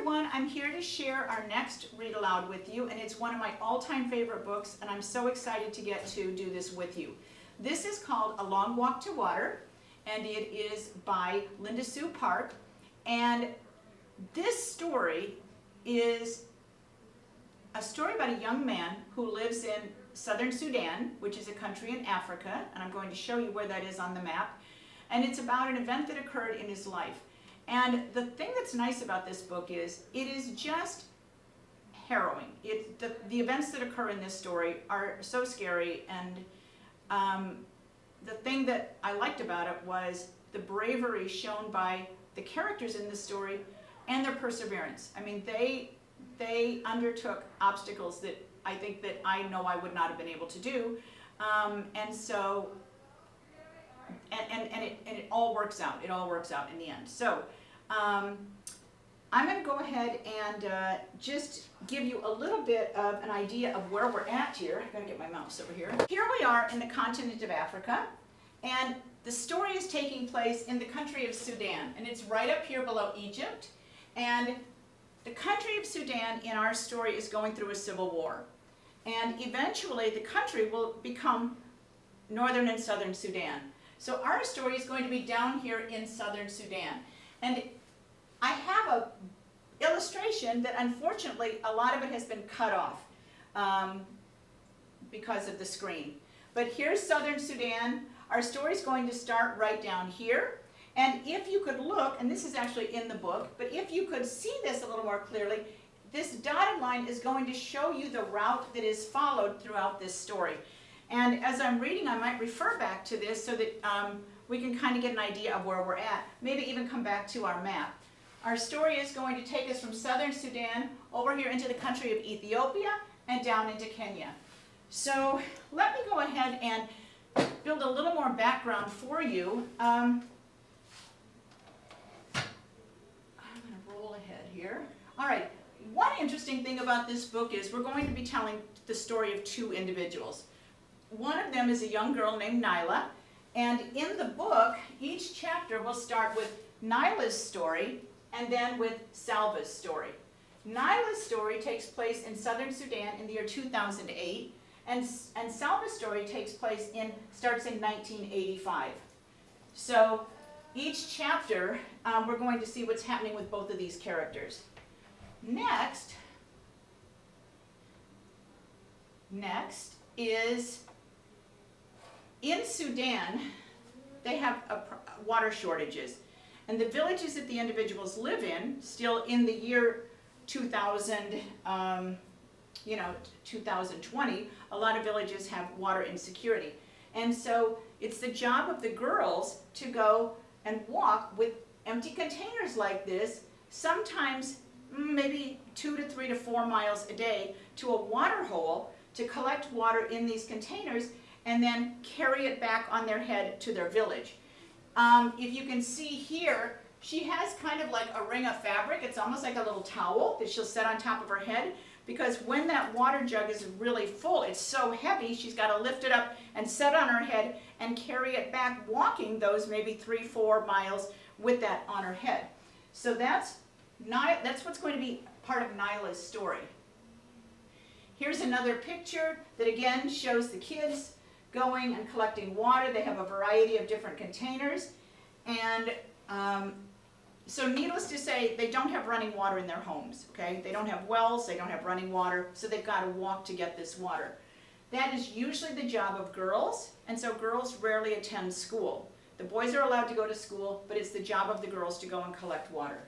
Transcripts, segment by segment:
everyone, I'm here to share our next read aloud with you, and it's one of my all-time favorite books, and I'm so excited to get to do this with you. This is called A Long Walk to Water, and it is by Linda Sue Park, and this story is a story about a young man who lives in southern Sudan, which is a country in Africa, and I'm going to show you where that is on the map, and it's about an event that occurred in his life. And the thing that's nice about this book is it is just harrowing. The events that occur in this story are so scary, and the thing that I liked about it was the bravery shown by the characters in this story and their perseverance. I mean, they undertook obstacles that I think that I know I would not have been able to do, and it all works out. It all works out in the end. So I'm going to go ahead and just give you a little bit of an idea of where we're at here. I'm going to get my mouse over here. Here we are in the continent of Africa, and the story is taking place in the country of Sudan, and it's right up here below Egypt. And the country of Sudan in our story is going through a civil war, and eventually the country will become northern and southern Sudan. So our story is going to be down here in southern Sudan. And I have a illustration that unfortunately a lot of it has been cut off because of the screen. But here's southern Sudan. Our story is going to start right down here. And if you could look, and this is actually in the book, but if you could see this a little more clearly, this dotted line is going to show you the route that is followed throughout this story. And as I'm reading, I might refer back to this so that we can kind of get an idea of where we're at, maybe even come back to our map. Our story is going to take us from southern Sudan over here into the country of Ethiopia and down into Kenya. So let me go ahead and build a little more background for you. I'm going to roll ahead here. All right, one interesting thing about this book is we're going to be telling the story of two individuals. One of them is a young girl named Nyla, and in the book, each chapter will start with Nyla's story and then with Salva's story. Nyla's story takes place in southern Sudan in the year 2008, and Salva's story starts in 1985. So each chapter, we're going to see what's happening with both of these characters. Next is in Sudan, they have water shortages. And the villages that the individuals live in, still in the year 2020, a lot of villages have water insecurity. And so it's the job of the girls to go and walk with empty containers like this, sometimes maybe 2 to 3 to 4 miles a day, to a water hole to collect water in these containers and then carry it back on their head to their village. If you can see here, she has kind of like a ring of fabric. It's almost like a little towel that she'll set on top of her head, because when that water jug is really full, it's so heavy, she's got to lift it up and set on her head and carry it back, walking those maybe 3-4 miles with that on her head. So that's what's going to be part of Nyla's story. Here's another picture that again shows the kids going and collecting water. They have a variety of different containers, and so needless to say, they don't have running water in their homes, okay? They don't have wells, they don't have running water, so they've got to walk to get this water. That is usually the job of girls, and so girls rarely attend school. The boys are allowed to go to school, but it's the job of the girls to go and collect water.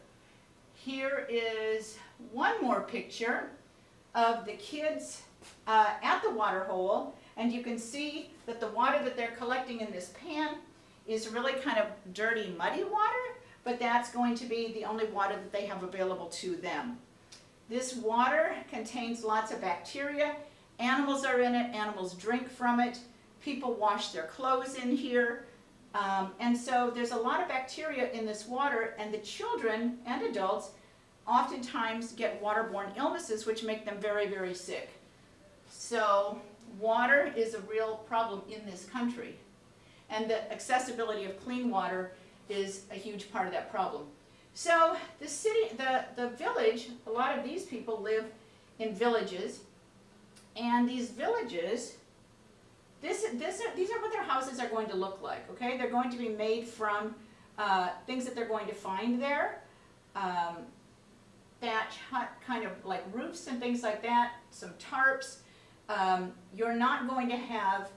Here is one more picture of the kids at the water hole, and you can see that the water that they're collecting in this pan is really kind of dirty, muddy water, but that's going to be the only water that they have available to them. This water contains lots of bacteria. Animals are in it, animals drink from it, people wash their clothes in here, and so there's a lot of bacteria in this water, and the children and adults oftentimes get waterborne illnesses which make them very, very sick. So water is a real problem in this country, and the accessibility of clean water is a huge part of that problem. So the city, the village, a lot of these people live in villages, and these villages, these are what their houses are going to look like, okay? They're going to be made from things that they're going to find there, thatch hut kind of like roofs and things like that, some tarps. You're not going to have,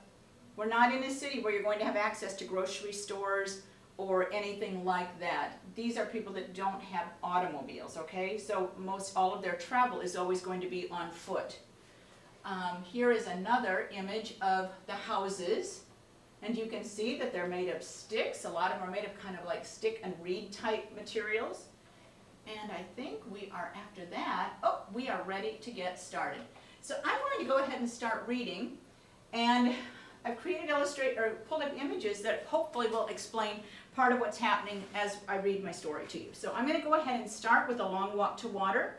we're not in a city where you're going to have access to grocery stores or anything like that. These are people that don't have automobiles, okay? So all of their travel is always going to be on foot. Here is another image of the houses, and you can see that they're made of sticks. A lot of them are made of kind of like stick and reed type materials. And I think we are, after that, we are ready to get started. So I'm going to go ahead and start reading, and I've pulled up images that hopefully will explain part of what's happening as I read my story to you. So I'm going to go ahead and start with A Long Walk to Water.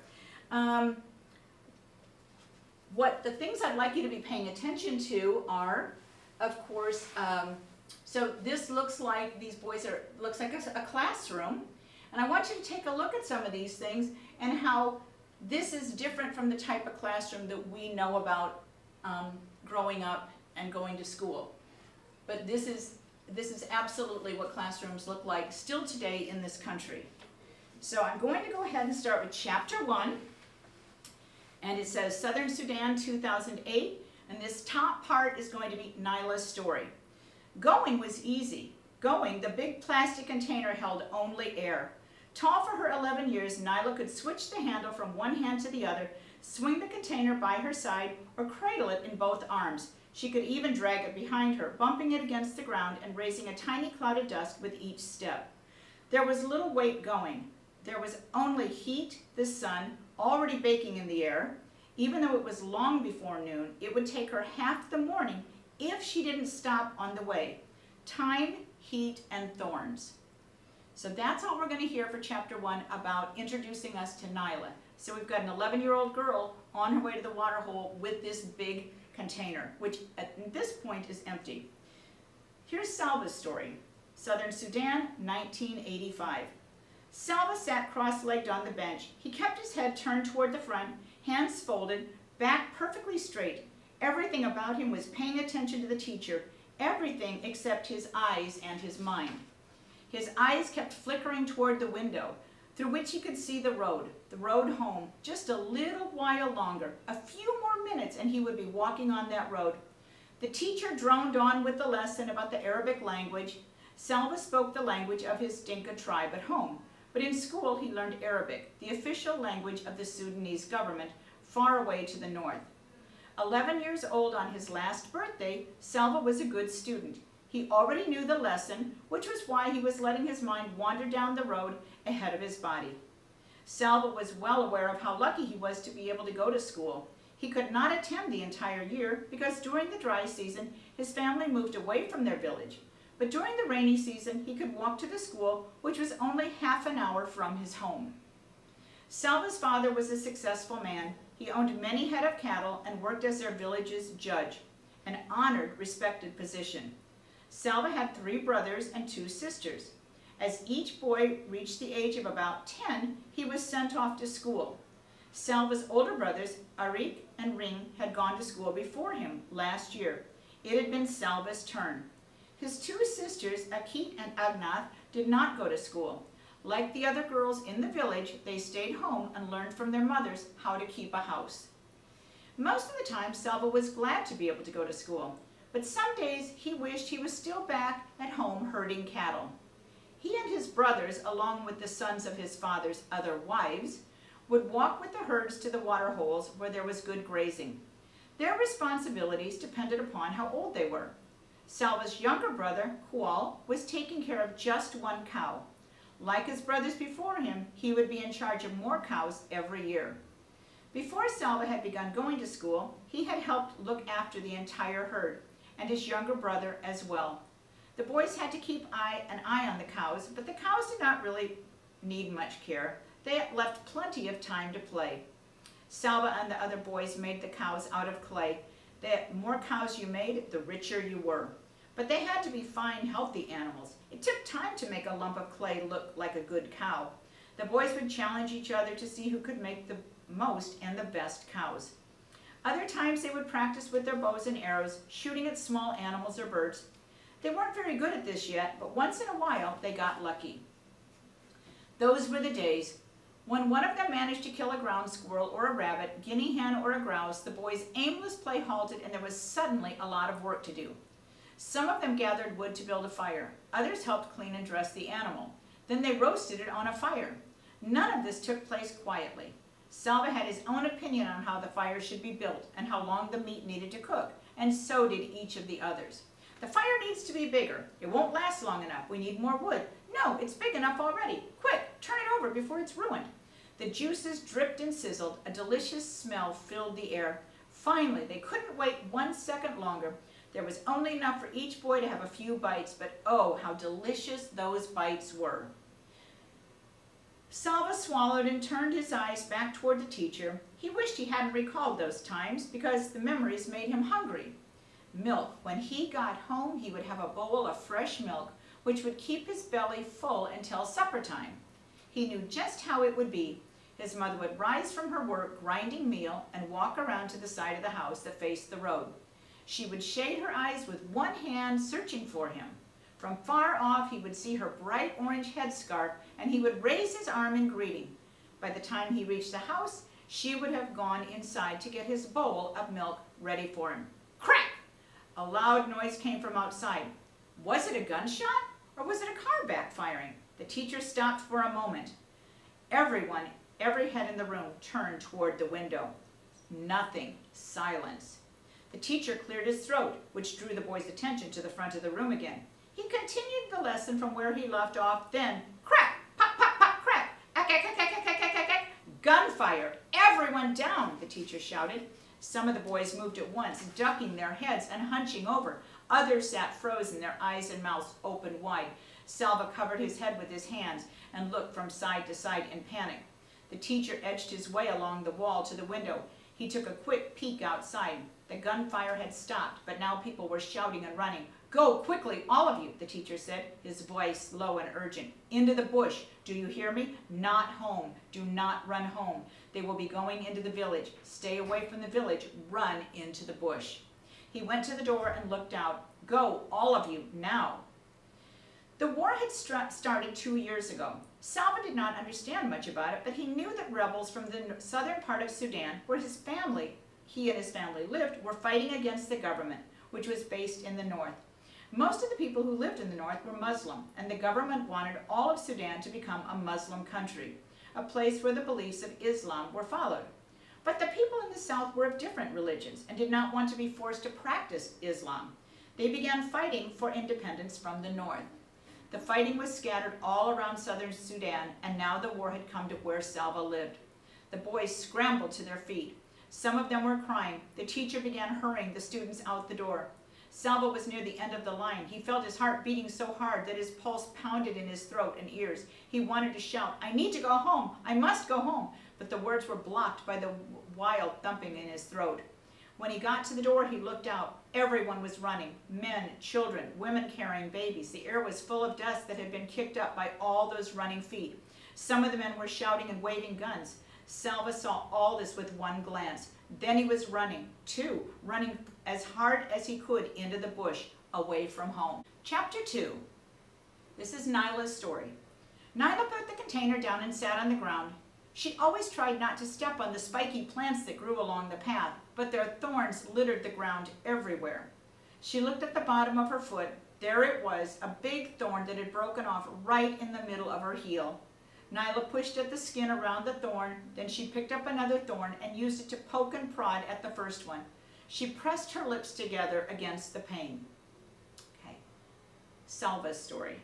The things I'd like you to be paying attention to are, of course, so this looks like looks like a classroom. And I want you to take a look at some of these things and how this is different from the type of classroom that we know about growing up and going to school. But this is absolutely what classrooms look like still today in this country. So I'm going to go ahead and start with chapter 1. And it says Southern Sudan 2008. And this top part is going to be Nyla's story. Going was easy. Going, the big plastic container held only air. Tall for her 11 years, Nyla could switch the handle from one hand to the other, swing the container by her side, or cradle it in both arms. She could even drag it behind her, bumping it against the ground and raising a tiny cloud of dust with each step. There was little weight going. There was only heat, the sun, already baking in the air. Even though it was long before noon, it would take her half the morning if she didn't stop on the way. Time, heat, and thorns. So that's all we're going to hear for chapter 1 about introducing us to Nyla. So we've got an 11-year-old girl on her way to the water hole with this big container, which at this point is empty. Here's Salva's story. Southern Sudan, 1985. Salva sat cross-legged on the bench. He kept his head turned toward the front, hands folded, back perfectly straight. Everything about him was paying attention to the teacher, everything except his eyes and his mind. His eyes kept flickering toward the window, through which he could see the road home, just a little while longer. A few more minutes and he would be walking on that road. The teacher droned on with the lesson about the Arabic language. Salva spoke the language of his Dinka tribe at home, but in school he learned Arabic, the official language of the Sudanese government, far away to the north. 11 years old on his last birthday, Salva was a good student. He already knew the lesson, which was why he was letting his mind wander down the road ahead of his body. Salva was well aware of how lucky he was to be able to go to school. He could not attend the entire year because during the dry season, his family moved away from their village. But during the rainy season, he could walk to the school, which was only half an hour from his home. Salva's father was a successful man. He owned many head of cattle and worked as their village's judge, an honored, respected position. Salva had 3 brothers and 2 sisters. As each boy reached the age of about 10, he was sent off to school. Salva's older brothers, Arik and Ring, had gone to school before him last year. It had been Salva's turn. His 2 sisters, Akit and Agnath, did not go to school. Like the other girls in the village, they stayed home and learned from their mothers how to keep a house. Most of the time, Salva was glad to be able to go to school. But some days he wished he was still back at home herding cattle. He and his brothers, along with the sons of his father's other wives, would walk with the herds to the water holes where there was good grazing. Their responsibilities depended upon how old they were. Salva's younger brother, Kual, was taking care of just 1 cow. Like his brothers before him, he would be in charge of more cows every year. Before Salva had begun going to school, he had helped look after the entire herd, and his younger brother as well. The boys had to keep an eye on the cows, but the cows did not really need much care. They left plenty of time to play. Salva and the other boys made the cows out of clay. The more cows you made, the richer you were. But they had to be fine, healthy animals. It took time to make a lump of clay look like a good cow. The boys would challenge each other to see who could make the most and the best cows. Other times they would practice with their bows and arrows, shooting at small animals or birds. They weren't very good at this yet, but once in a while they got lucky. Those were the days. When one of them managed to kill a ground squirrel or a rabbit, guinea hen or a grouse, the boys' aimless play halted and there was suddenly a lot of work to do. Some of them gathered wood to build a fire. Others helped clean and dress the animal. Then they roasted it on a fire. None of this took place quietly. Salva had his own opinion on how the fire should be built and how long the meat needed to cook, and so did each of the others. The fire needs to be bigger. It won't last long enough. We need more wood. No, it's big enough already. Quick, turn it over before it's ruined. The juices dripped and sizzled. A delicious smell filled the air. Finally, they couldn't wait 1 second longer. There was only enough for each boy to have a few bites, but oh, how delicious those bites were. Salva swallowed and turned his eyes back toward the teacher. He wished he hadn't recalled those times because the memories made him hungry. Milk. When he got home, he would have a bowl of fresh milk, which would keep his belly full until supper time. He knew just how it would be. His mother would rise from her work grinding meal and walk around to the side of the house that faced the road. She would shade her eyes with one hand, searching for him. From far off, he would see her bright orange headscarf, and he would raise his arm in greeting. By the time he reached the house, she would have gone inside to get his bowl of milk ready for him. Crack! A loud noise came from outside. Was it a gunshot, or was it a car backfiring? The teacher stopped for a moment. Everyone, every head in the room turned toward the window. Nothing. Silence. The teacher cleared his throat, which drew the boys' attention to the front of the room again. He continued the lesson from where he left off, then crack, pop, pop, pop, crack, gunfire. Everyone down, the teacher shouted. Some of the boys moved at once, ducking their heads and hunching over. Others sat frozen, their eyes and mouths open wide. Salva covered his head with his hands and looked from side to side in panic. The teacher edged his way along the wall to the window. He took a quick peek outside. The gunfire had stopped, but now people were shouting and running. Go quickly, all of you, the teacher said, his voice low and urgent. Into the bush. Do you hear me? Not home. Do not run home. They will be going into the village. Stay away from the village. Run into the bush. He went to the door and looked out. Go, all of you, now. The war had started 2 years ago. Salva did not understand much about it, but he knew that rebels from the southern part of Sudan, where he and his family lived, were fighting against the government, which was based in the north. Most of the people who lived in the north were Muslim, and the government wanted all of Sudan to become a Muslim country, a place where the beliefs of Islam were followed. But the people in the south were of different religions and did not want to be forced to practice Islam. They began fighting for independence from the north. The fighting was scattered all around southern Sudan, and now the war had come to where Salva lived. The boys scrambled to their feet. Some of them were crying. The teacher began hurrying the students out the door. Salva was near the end of the line. He felt his heart beating so hard that his pulse pounded in his throat and ears. He wanted to shout, I need to go home. I must go home. But the words were blocked by the wild thumping in his throat. When he got to the door, he looked out. Everyone was running. Men, children, women carrying babies. The air was full of dust that had been kicked up by all those running feet. Some of the men were shouting and waving guns. Salva saw all this with one glance. Then he was running, too, running as hard as he could into the bush, away from home. Chapter 2. This is Nyla's story. Nyla put the container down and sat on the ground. She always tried not to step on the spiky plants that grew along the path, but their thorns littered the ground everywhere. She looked at the bottom of her foot. There it was, a big thorn that had broken off right in the middle of her heel. Nyla pushed at the skin around the thorn, then she picked up another thorn and used it to poke and prod at the first one. She pressed her lips together against the pain. Okay, Salva's story.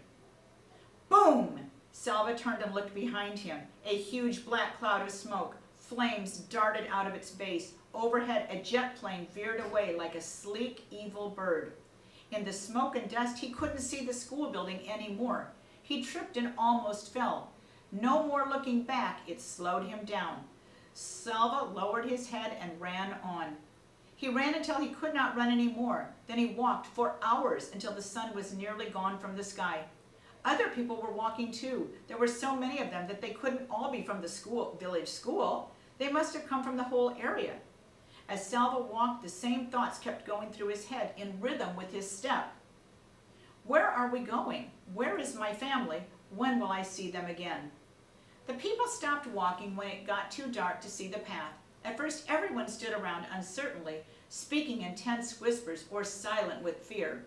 Boom! Salva turned and looked behind him. A huge black cloud of smoke. Flames darted out of its base. Overhead, a jet plane veered away like a sleek, evil bird. In the smoke and dust, he couldn't see the school building anymore. He tripped and almost fell. No more looking back, it slowed him down. Salva lowered his head and ran on. He ran until he could not run anymore. Then he walked for hours until the sun was nearly gone from the sky. Other people were walking too. There were so many of them that they couldn't all be from the village school. They must have come from the whole area. As Salva walked, the same thoughts kept going through his head in rhythm with his step. Where are we going? Where is my family? When will I see them again? The people stopped walking when it got too dark to see the path. At first, everyone stood around uncertainly, speaking in tense whispers or silent with fear.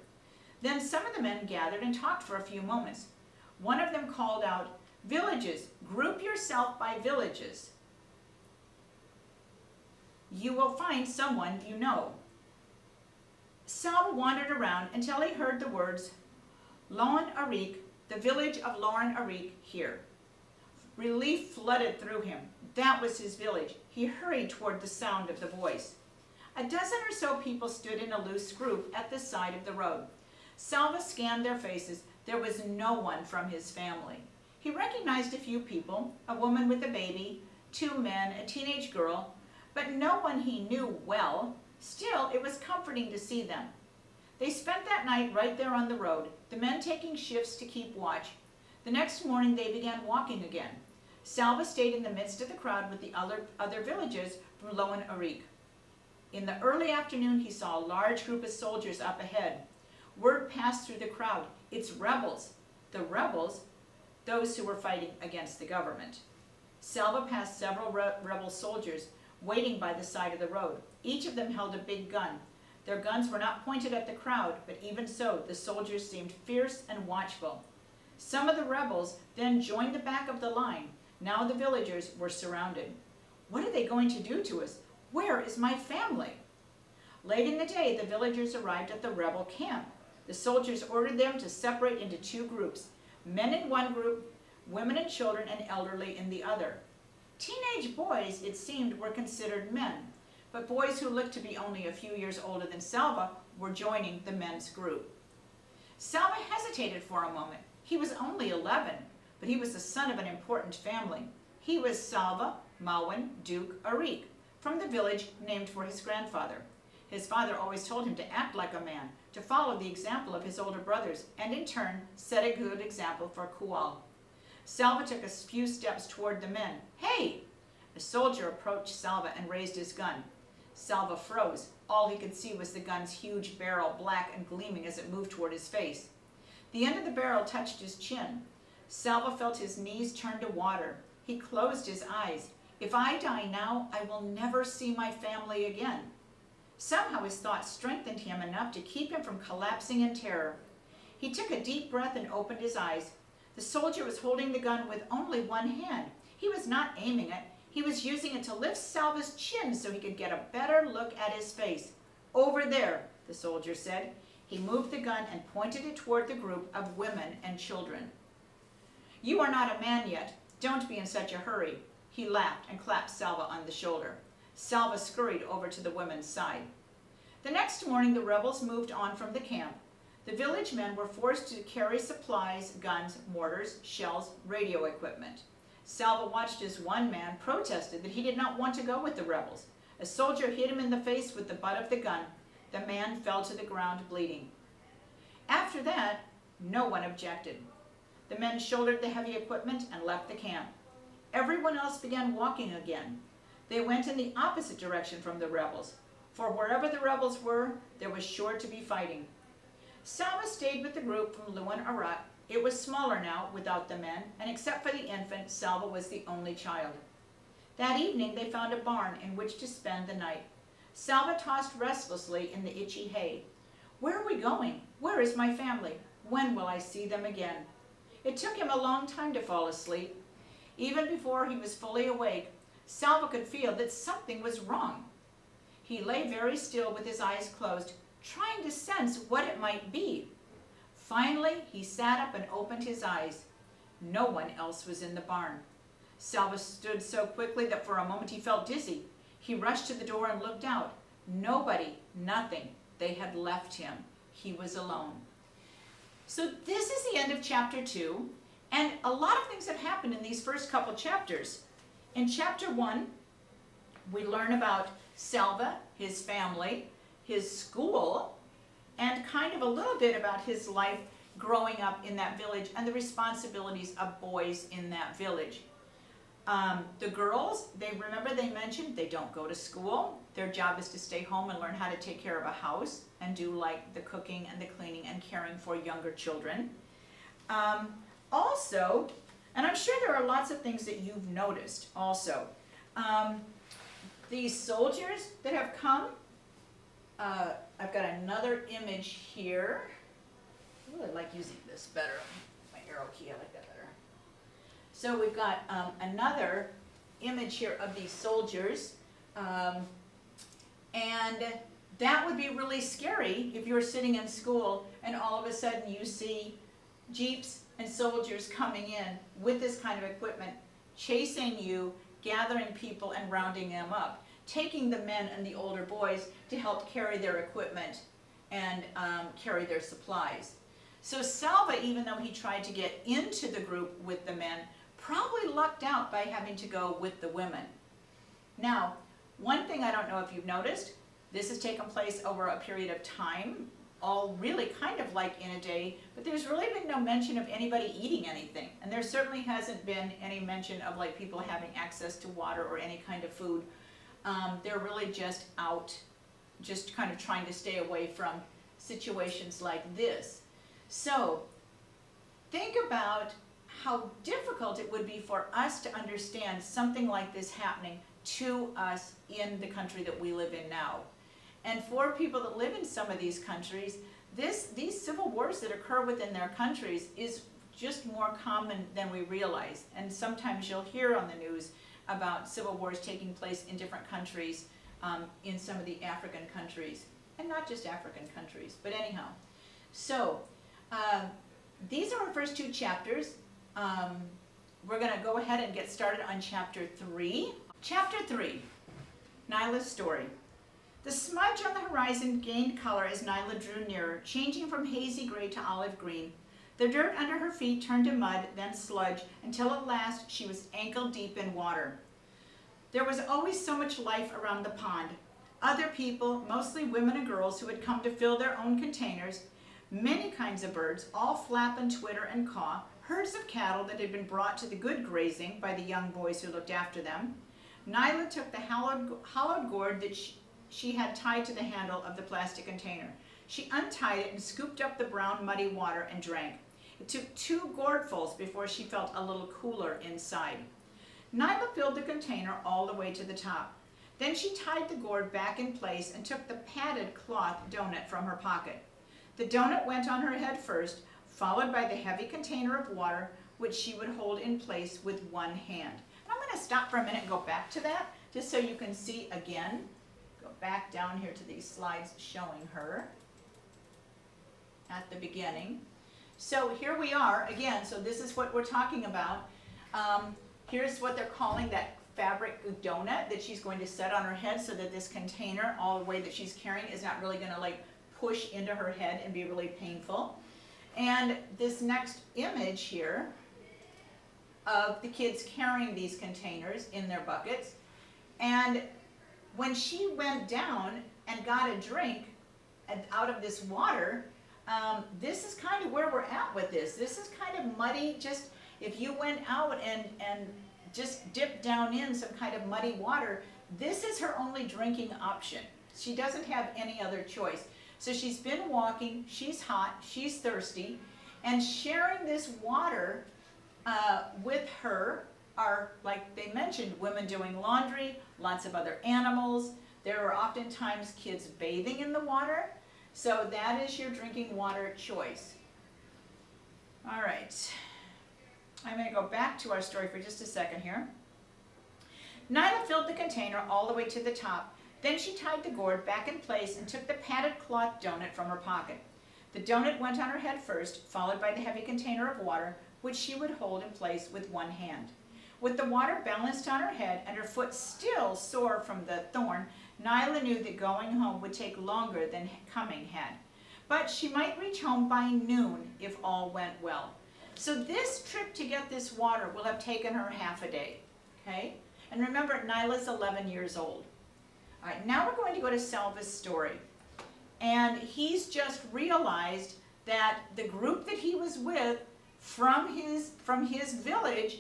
Then some of the men gathered and talked for a few moments. One of them called out, "Villages, group yourself by villages. You will find someone you know." Salva wandered around until he heard the words, "Loan Arik, the village of Lauren Arik here." Relief flooded through him. That was his village. He hurried toward the sound of the voice. A dozen or so people stood in a loose group at the side of the road. Salva scanned their faces. There was no one from his family. He recognized a few people, a woman with a baby, 2 men, a teenage girl, but no one he knew well. Still, it was comforting to see them. They spent that night right there on the road, the men taking shifts to keep watch. The next morning they began walking again. Salva stayed in the midst of the crowd with the other villages from Loan Arik. In the early afternoon he saw a large group of soldiers up ahead. Word passed through the crowd, "It's rebels." The rebels, those who were fighting against the government. Salva passed several rebel soldiers waiting by the side of the road. Each of them held a big gun. Their guns were not pointed at the crowd, but even so, the soldiers seemed fierce and watchful. Some of the rebels then joined the back of the line. Now the villagers were surrounded. "What are they going to do to us? Where is my family?" Late in the day, the villagers arrived at the rebel camp. The soldiers ordered them to separate into 2 groups, men in one group, women and children and elderly in the other. Teenage boys, it seemed, were considered men, but boys who looked to be only a few years older than Salva were joining the men's group. Salva hesitated for a moment. He was only 11, but he was the son of an important family. He was Salva Mawan Duke Arik, from the village named for his grandfather. His father always told him to act like a man, to follow the example of his older brothers, and in turn set a good example for Kual. Salva took a few steps toward the men. "Hey!" A soldier approached Salva and raised his gun. Salva froze. All he could see was the gun's huge barrel, black and gleaming as it moved toward his face. The end of the barrel touched his chin. Salva felt his knees turn to water. He closed his eyes. "If I die now, I will never see my family again." Somehow his thoughts strengthened him enough to keep him from collapsing in terror. He took a deep breath and opened his eyes. The soldier was holding the gun with only one hand. He was not aiming it. He was using it to lift Salva's chin so he could get a better look at his face. "Over there," the soldier said. He moved the gun and pointed it toward the group of women and children. "You are not a man yet. Don't be in such a hurry." He laughed and clapped Salva on the shoulder. Salva scurried over to the women's side. The next morning the rebels moved on from the camp. The village men were forced to carry supplies, guns, mortars, shells, radio equipment. Salva watched as one man protested that he did not want to go with the rebels. A soldier hit him in the face with the butt of the gun. The man fell to the ground bleeding. After that, no one objected. The men shouldered the heavy equipment and left the camp. Everyone else began walking again. They went in the opposite direction from the rebels, for wherever the rebels were, there was sure to be fighting. Salva stayed with the group from Loan Arik. It was smaller now, without the men, and except for the infant, Salva was the only child. That evening they found a barn in which to spend the night. Salva tossed restlessly in the itchy hay. "Where are we going? Where is my family? When will I see them again?" It took him a long time to fall asleep. Even before he was fully awake, Salva could feel that something was wrong. He lay very still with his eyes closed, trying to sense what it might be. Finally, he sat up and opened his eyes. No one else was in the barn. Salva stood so quickly that for a moment he felt dizzy. He rushed to the door and looked out. Nobody, nothing. They had left him. He was alone. So this is the end of chapter 2, and a lot of things have happened in these first couple chapters. In chapter 1, we learn about Salva, his family, his school, and kind of a little bit about his life growing up in that village and the responsibilities of boys in that village. The girls, they mentioned they don't go to school. Their job is to stay home and learn how to take care of a house and do like the cooking and the cleaning and caring for younger children. Also, and I'm sure there are lots of things that you've noticed also. These soldiers that have come, I've got another image here. I really like using this better. My arrow key, I like that better. So we've got another image here of these soldiers. And that would be really scary if you were sitting in school and all of a sudden you see jeeps and soldiers coming in with this kind of equipment, chasing you, gathering people and rounding them up, taking the men and the older boys to help carry their equipment and carry their supplies. So Salva, even though he tried to get into the group with the men, probably lucked out by having to go with the women. Now, one thing I don't know if you've noticed, this has taken place over a period of time, all really kind of like in a day, but there's really been no mention of anybody eating anything. And there certainly hasn't been any mention of like people having access to water or any kind of food. They're really just out, just kind of trying to stay away from situations like this. So think about how difficult it would be for us to understand something like this happening to us in the country that we live in now. And for people that live in some of these countries, these civil wars that occur within their countries is just more common than we realize. And sometimes you'll hear on the news about civil wars taking place in different countries, in some of the African countries, and not just African countries, but anyhow. So these are our first two chapters. We're going to go ahead and get started on chapter 3. Chapter 3, Nyla's story. The smudge on the horizon gained color as Nyla drew nearer, changing from hazy gray to olive green. The dirt under her feet turned to mud, then sludge, until at last she was ankle deep in water. There was always so much life around the pond. Other people, mostly women and girls who had come to fill their own containers, many kinds of birds, all flap and twitter and caw, herds of cattle that had been brought to the good grazing by the young boys who looked after them. Nyla took the hollowed gourd that she had tied to the handle of the plastic container. She untied it and scooped up the brown, muddy water and drank. It took 2 gourdfuls before she felt a little cooler inside. Nyla filled the container all the way to the top. Then she tied the gourd back in place and took the padded cloth donut from her pocket. The donut went on her head first, followed by the heavy container of water, which she would hold in place with one hand. And I'm going to stop for a minute and go back to that, just so you can see again. Go back down here to these slides showing her at the beginning. So here we are again. So this is what we're talking about. Here's what they're calling that fabric donut that she's going to set on her head, so that this container, all the way that she's carrying, is not really going to like push into her head and be really painful. And this next image here of the kids carrying these containers in their buckets. And when she went down and got a drink out of this water, this is kind of where we're at with this. This is kind of muddy. Just if you went out and just dipped down in some kind of muddy water, this is her only drinking option. She doesn't have any other choice. So she's been walking, she's hot, she's thirsty, and sharing this water with her are, like they mentioned, women doing laundry, lots of other animals. There are oftentimes kids bathing in the water. So that is your drinking water choice. All right. I'm going to go back to our story for just a second here. Nyla filled the container all the way to the top. Then she tied the gourd back in place and took the padded cloth donut from her pocket. The donut went on her head first, followed by the heavy container of water, which she would hold in place with one hand. With the water balanced on her head and her foot still sore from the thorn, Nyla knew that going home would take longer than coming had. But she might reach home by noon if all went well. So this trip to get this water will have taken her half a day, okay? And remember, Nyla's 11 years old. All right, now we're going to go to Salva's story. And he's just realized that the group that he was with from his village,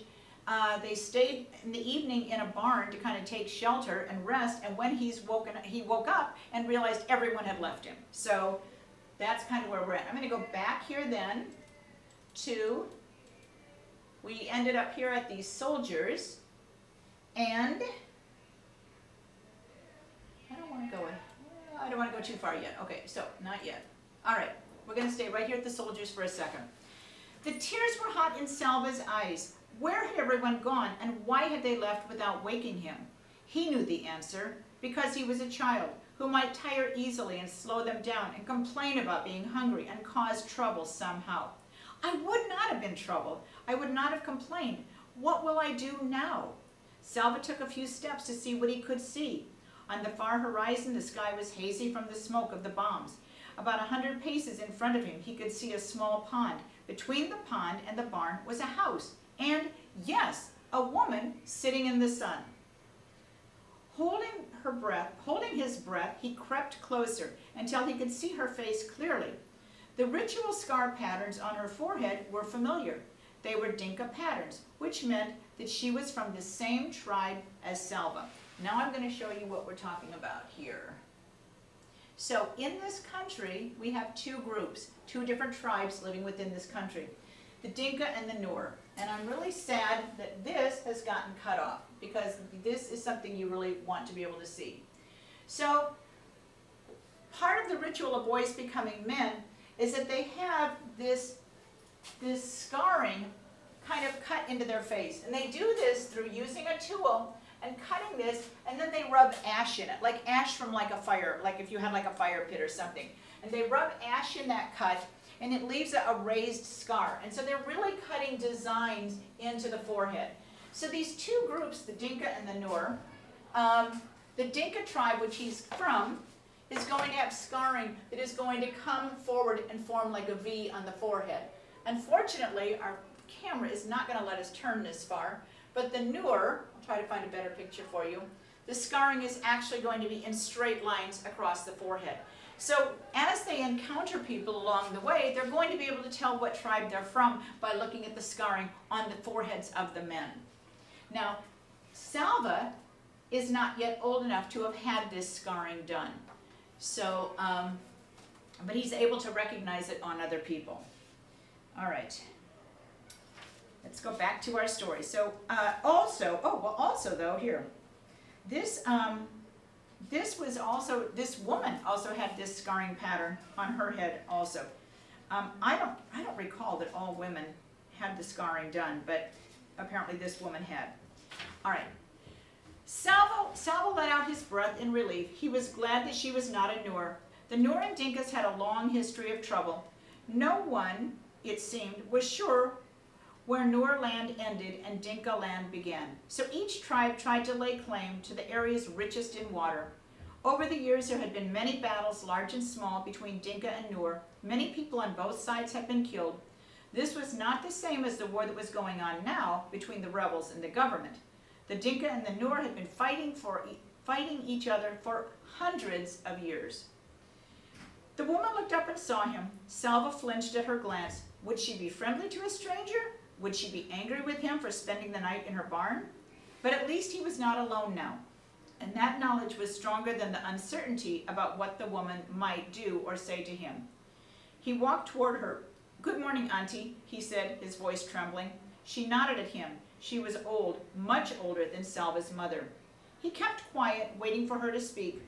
they stayed in the evening in a barn to kind of take shelter and rest, and when he woke up and realized everyone had left him. So that's kind of where we're at. I'm going to go back here then to, we ended up here at these soldiers, and I don't want to go too far yet. Okay, so not yet. All right, we're going to stay right here at the soldiers for a second. The tears were hot in Salva's eyes. Where had everyone gone, and why had they left without waking him? He knew the answer, because he was a child who might tire easily and slow them down and complain about being hungry and cause trouble somehow. I would not have been troubled. I would not have complained. What will I do now? Salva took a few steps to see what he could see. On the far horizon, the sky was hazy from the smoke of the bombs. About 100 paces in front of him, he could see a small pond. Between the pond and the barn was a house, and, yes, a woman sitting in the sun. Holding his breath, he crept closer until he could see her face clearly. The ritual scar patterns on her forehead were familiar. They were Dinka patterns, which meant that she was from the same tribe as Salva. Now I'm going to show you what we're talking about here. So in this country, we have two groups, two different tribes living within this country, the Dinka and the Nur. And I'm really sad that this has gotten cut off, because this is something you really want to be able to see. So part of the ritual of boys becoming men is that they have this scarring kind of cut into their face. And they do this through using a tool and cutting this, and then they rub ash in it, like ash from like a fire, like if you had like a fire pit or something. And they rub ash in that cut, and it leaves a raised scar. And so they're really cutting designs into the forehead. So these two groups, the Dinka and the Nur, the Dinka tribe, which he's from, is going to have scarring that is going to come forward and form like a V on the forehead. Unfortunately, our camera is not going to let us turn this far, but the Nur, I'll try to find a better picture for you, the scarring is actually going to be in straight lines across the forehead. So as they encounter people along the way, they're going to be able to tell what tribe they're from by looking at the scarring on the foreheads of the men. Now, Salva is not yet old enough to have had this scarring done. So, but he's able to recognize it on other people. All right. Let's go back to our story. So, also though, here, this woman also had this scarring pattern on her head also. I don't recall that all women had the scarring done, but apparently this woman had. All right. Salva let out his breath in relief. He was glad that she was not a Nur. The Nur and Dinkas had a long history of trouble. No one, it seemed, was sure where Nur land ended and Dinka land began. So each tribe tried to lay claim to the areas richest in water. Over the years, there had been many battles, large and small, between Dinka and Nur. Many people on both sides had been killed. This was not the same as the war that was going on now between the rebels and the government. The Dinka and the Nur had been fighting each other for hundreds of years. The woman looked up and saw him. Salva flinched at her glance. Would she be friendly to a stranger? Would she be angry with him for spending the night in her barn? But at least he was not alone now, and that knowledge was stronger than the uncertainty about what the woman might do or say to him. He walked toward her. "Good morning, Auntie," he said, his voice trembling. She nodded at him. She was old, much older than Salva's mother. He kept quiet, waiting for her to speak.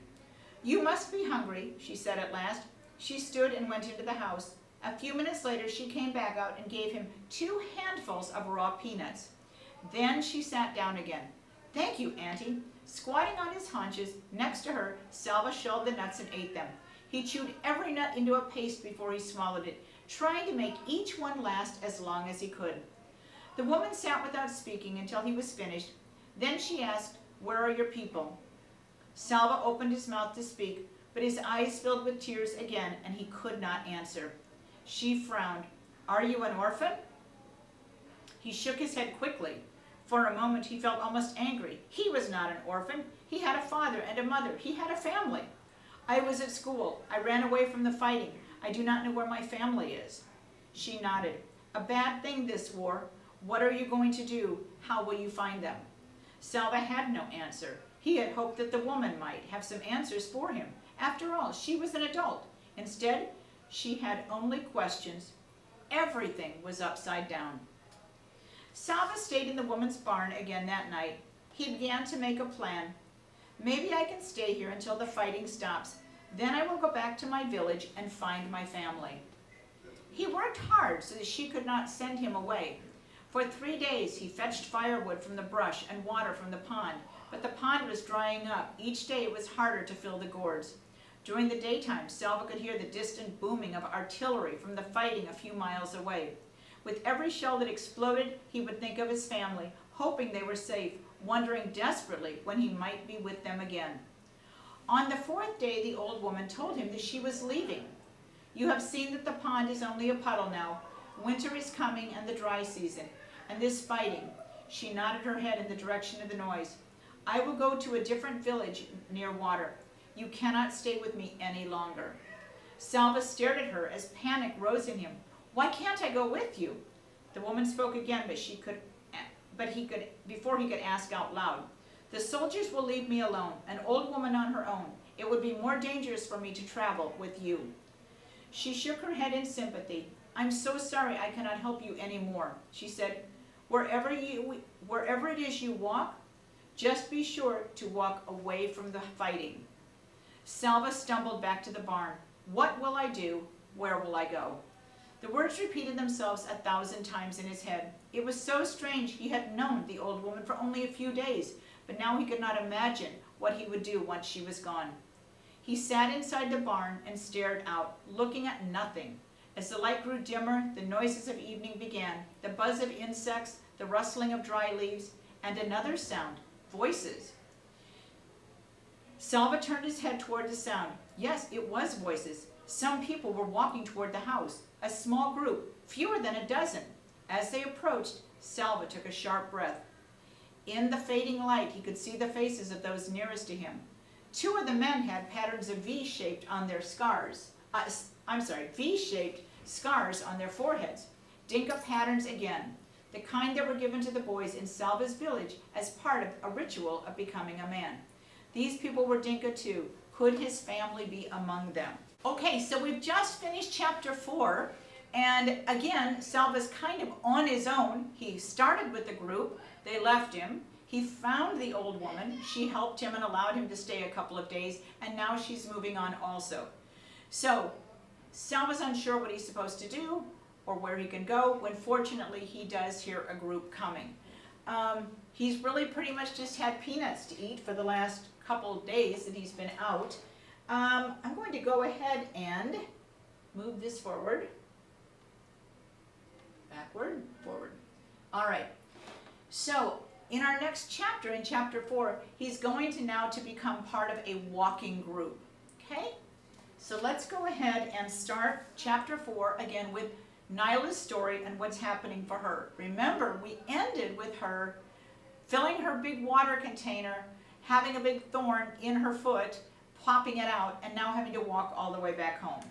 "You must be hungry," she said at last. She stood and went into the house. A few minutes later, she came back out and gave him 2 handfuls of raw peanuts. Then she sat down again. "Thank you, Auntie." Squatting on his haunches next to her, Salva shelled the nuts and ate them. He chewed every nut into a paste before he swallowed it, trying to make each one last as long as he could. The woman sat without speaking until he was finished. Then she asked, "Where are your people?" Salva opened his mouth to speak, but his eyes filled with tears again, and he could not answer. She frowned. "Are you an orphan?" He shook his head quickly. For a moment he felt almost angry. He was not an orphan. He had a father and a mother. He had a family. "I was at school. I ran away from the fighting. I do not know where my family is." She nodded. "A bad thing, this war. What are you going to do? How will you find them?" Salva had no answer. He had hoped that the woman might have some answers for him. After all, she was an adult. Instead, she had only questions. Everything was upside down. Salva stayed in the woman's barn again that night. He began to make a plan. "Maybe I can stay here until the fighting stops. Then I will go back to my village and find my family." He worked hard so that she could not send him away. For 3 days he fetched firewood from the brush and water from the pond, but the pond was drying up. Each day it was harder to fill the gourds. During the daytime, Salva could hear the distant booming of artillery from the fighting a few miles away. With every shell that exploded, he would think of his family, hoping they were safe, wondering desperately when he might be with them again. On the 4th day, the old woman told him that she was leaving. "You have seen that the pond is only a puddle now. Winter is coming and the dry season, and this fighting." She nodded her head in the direction of the noise. "I will go to a different village near water. You cannot stay with me any longer." Salva stared at her as panic rose in him. "Why can't I go with you?" The woman spoke again, before he could ask out loud. "The soldiers will leave me alone, an old woman on her own. It would be more dangerous for me to travel with you." She shook her head in sympathy. "I'm so sorry I cannot help you any more," she said. Wherever it is you walk, just be sure to walk away from the fighting." Salva stumbled back to the barn. "What will I do? Where will I go?" The words repeated themselves 1,000 times in his head. It was so strange. He had known the old woman for only a few days, but now he could not imagine what he would do once she was gone. He sat inside the barn and stared out, looking at nothing. As the light grew dimmer, the noises of evening began, the buzz of insects, the rustling of dry leaves, and another sound, voices. Salva turned his head toward the sound. Yes, it was voices. Some people were walking toward the house, a small group, fewer than a dozen. As they approached, Salva took a sharp breath. In the fading light, he could see the faces of those nearest to him. 2 of the men had patterns of V-shaped on their V-shaped scars on their foreheads. Dinka patterns again, the kind that were given to the boys in Salva's village as part of a ritual of becoming a man. These people were Dinka too. Could his family be among them? Okay, so we've just finished chapter 4, and again, Salva's kind of on his own. He started with the group, they left him. He found the old woman, she helped him and allowed him to stay a couple of days, and now she's moving on also. So, Salva's unsure what he's supposed to do or where he can go, when fortunately he does hear a group coming. He's really pretty much just had peanuts to eat for the last couple of days that he's been out. I'm going to go ahead and move this forward, backward, forward. All right, so in our next chapter, in chapter 4, he's going to now to become part of a walking group, okay? So let's go ahead and start chapter 4 again with Nyla's story and what's happening for her. Remember, we ended with her filling her big water container, having a big thorn in her foot, popping it out, and now having to walk all the way back home.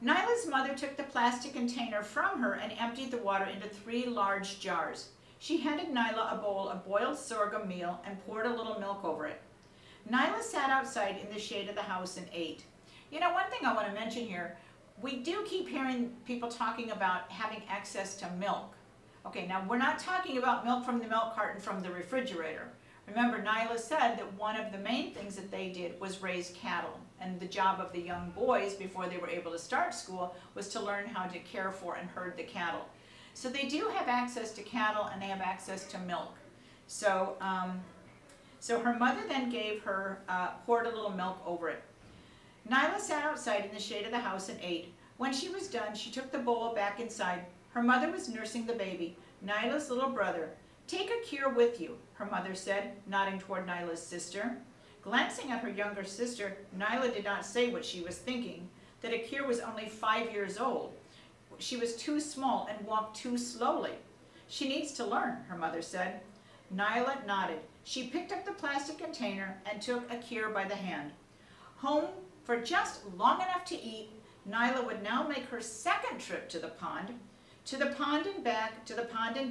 Nyla's mother took the plastic container from her and emptied the water into 3 large jars. She handed Nyla a bowl of boiled sorghum meal and poured a little milk over it. Nyla sat outside in the shade of the house and ate. You know, one thing I want to mention here, we do keep hearing people talking about having access to milk. Okay, now we're not talking about milk from the milk carton from the refrigerator. Remember, Nyla said that one of the main things that they did was raise cattle. And the job of the young boys before they were able to start school was to learn how to care for and herd the cattle. So they do have access to cattle and they have access to milk. So, so her mother then gave her, poured a little milk over it. Nyla sat outside in the shade of the house and ate. When she was done, she took the bowl back inside. Her mother was nursing the baby, Nyla's little brother. "Take a cure with you," her mother said, nodding toward Nyla's sister. Glancing at her younger sister, Nyla did not say what she was thinking, that Akir was only 5 years old. She was too small and walked too slowly. "She needs to learn," her mother said. Nyla nodded. She picked up the plastic container and took Akir by the hand. Home For just long enough to eat, Nyla would now make her second trip to the pond and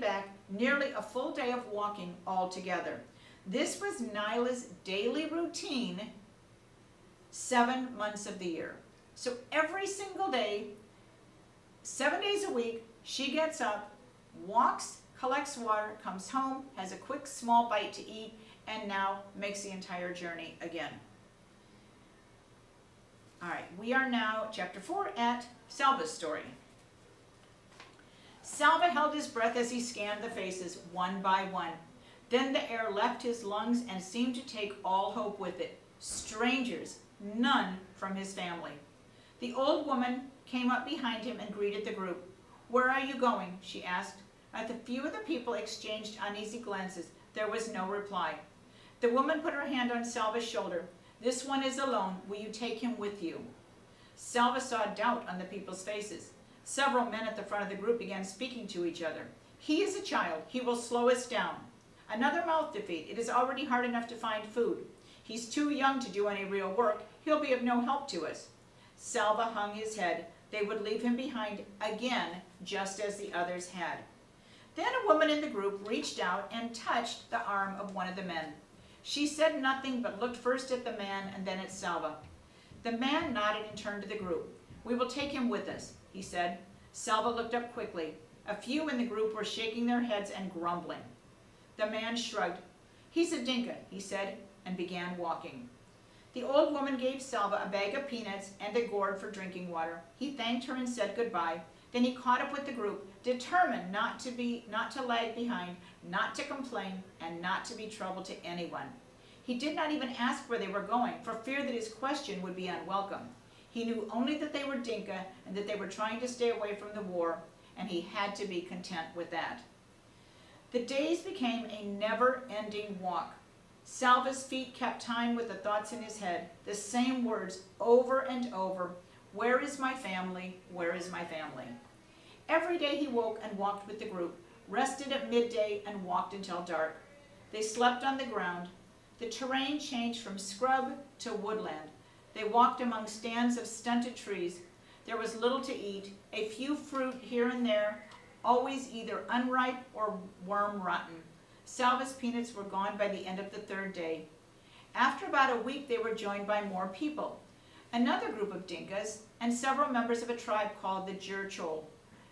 back, nearly a full day of walking altogether. This was Nyla's daily routine 7 months of the year. So every single day, 7 days a week, she gets up, walks, collects water, comes home, has a quick small bite to eat, and now makes the entire journey again. All right, we are now, chapter 4, at Salva's story. Salva held his breath as he scanned the faces one by one. Then the air left his lungs and seemed to take all hope with it. Strangers, none from his family. The old woman came up behind him and greeted the group. "Where are you going?" she asked. At the few of the people exchanged uneasy glances. There was no reply. The woman put her hand on Salva's shoulder. "This one is alone. Will you take him with you?" Salva saw doubt on the people's faces. Several men at the front of the group began speaking to each other. "He is a child. He will slow us down." "Another mouth to feed. It is already hard enough to find food. He's too young to do any real work. He'll be of no help to us." Salva hung his head. They would leave him behind again, just as the others had. Then a woman in the group reached out and touched the arm of one of the men. She said nothing but looked first at the man and then at Salva. The man nodded and turned to the group. "We will take him with us," he said. Salva looked up quickly. A few in the group were shaking their heads and grumbling. The man shrugged. "He's a Dinka," he said, and began walking. The old woman gave Salva a bag of peanuts and a gourd for drinking water. He thanked her and said goodbye. Then he caught up with the group, determined not to lag behind, not to complain, and not to be trouble to anyone. He did not even ask where they were going, for fear that his question would be unwelcome. He knew only that they were Dinka and that they were trying to stay away from the war, and he had to be content with that. The days became a never-ending walk. Salva's feet kept time with the thoughts in his head, the same words over and over. "Where is my family? Where is my family?" Every day he woke and walked with the group, rested at midday and walked until dark. They slept on the ground. The terrain changed from scrub to woodland. They walked among stands of stunted trees. There was little to eat, a few fruit here and there, always either unripe or worm-rotten. Salva's peanuts were gone by the end of the third day. After about a week, they were joined by more people. Another group of Dinkas, and several members of a tribe called the Jurchol.